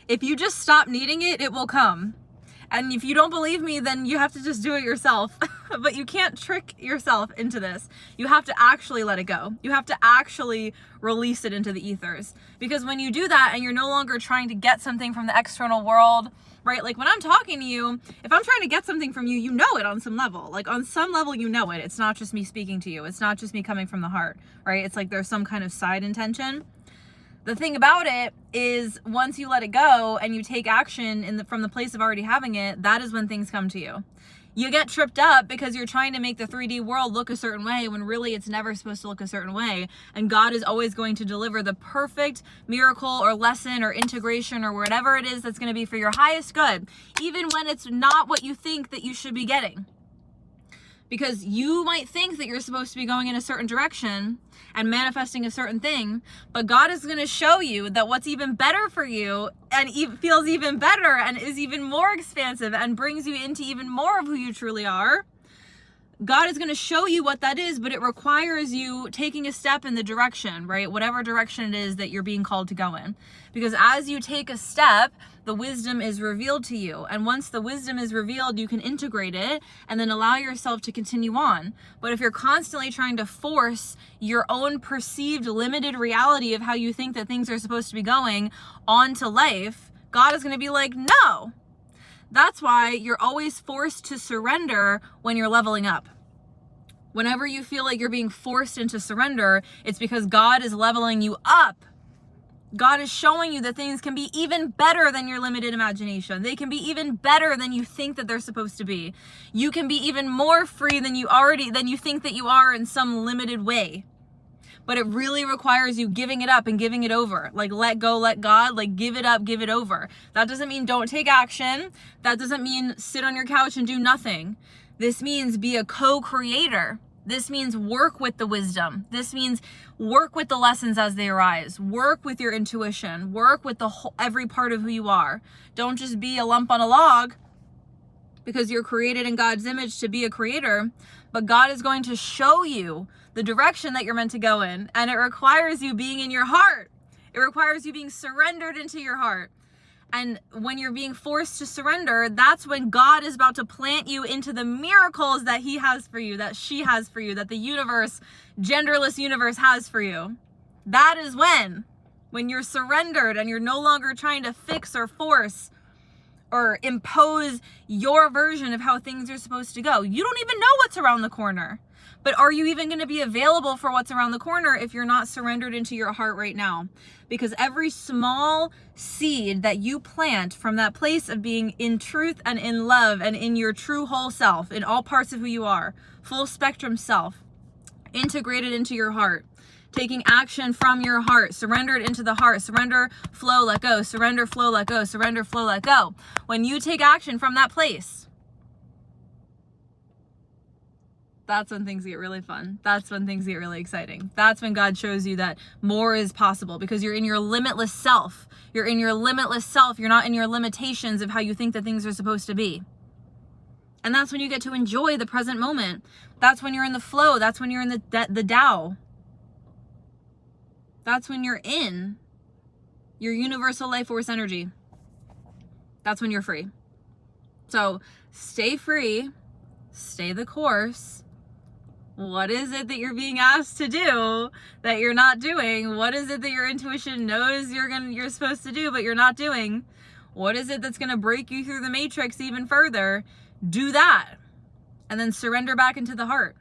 If you just stop needing it, it will come. And if you don't believe me, then you have to just do it yourself. But you can't trick yourself into this. You have to actually let it go. You have to actually release it into the ethers. Because when you do that and you're no longer trying to get something from the external world, right? Like when I'm talking to you, if I'm trying to get something from you, you know it on some level. Like on some level, you know it. It's not just me speaking to you. It's not just me coming from the heart, right? It's like there's some kind of side intention. The thing about it is once you let it go and you take action from the place of already having it, that is when things come to you. You get tripped up because you're trying to make the 3D world look a certain way when really it's never supposed to look a certain way. And God is always going to deliver the perfect miracle or lesson or integration or whatever it is that's going to be for your highest good, even when it's not what you think that you should be getting. Because you might think that you're supposed to be going in a certain direction and manifesting a certain thing, but God is going to show you that what's even better for you and feels even better and is even more expansive and brings you into even more of who you truly are. God is going to show you what that is, but it requires you taking a step in the direction, right? Whatever direction it is that you're being called to go in. Because as you take a step, the wisdom is revealed to you. And once the wisdom is revealed, you can integrate it and then allow yourself to continue on. But if you're constantly trying to force your own perceived limited reality of how you think that things are supposed to be going onto life, God is going to be like, no. That's why you're always forced to surrender when you're leveling up. Whenever you feel like you're being forced into surrender, it's because God is leveling you up. God is showing you that things can be even better than your limited imagination. They can be even better than you think that they're supposed to be. You can be even more free than you think that you are in some limited way. But it really requires you giving it up and giving it over. Like let go, let God, like give it up, give it over. That doesn't mean don't take action. That doesn't mean sit on your couch and do nothing. This means be a co-creator. This means work with the wisdom. This means work with the lessons as they arise. Work with your intuition. Work with every part of who you are. Don't just be a lump on a log because you're created in God's image to be a creator. But God is going to show you the direction that you're meant to go in. And it requires you being in your heart. It requires you being surrendered into your heart. And when you're being forced to surrender, that's when God is about to plant you into the miracles that he has for you, that she has for you, that the universe, genderless universe has for you. That is when you're surrendered and you're no longer trying to fix or force or impose your version of how things are supposed to go. You don't even know what's around the corner. But are you even going to be available for what's around the corner if you're not surrendered into your heart right now? Because every small seed that you plant from that place of being in truth and in love and in your true whole self, in all parts of who you are, full spectrum self, integrated into your heart, taking action from your heart, surrendered into the heart, surrender, flow, let go, surrender, flow, let go, surrender, flow, let go. When you take action from that place, that's when things get really fun. That's when things get really exciting. That's when God shows you that more is possible because you're in your limitless self. You're in your limitless self. You're not in your limitations of how you think that things are supposed to be. And that's when you get to enjoy the present moment. That's when you're in the flow. That's when you're in the Tao. That's when you're in your universal life force energy. That's when you're free. So stay free. Stay the course. What is it that you're being asked to do that you're not doing? What is it that your intuition knows you're supposed to do but you're not doing? What is it that's going to break you through the matrix even further? Do that. And then surrender back into the heart.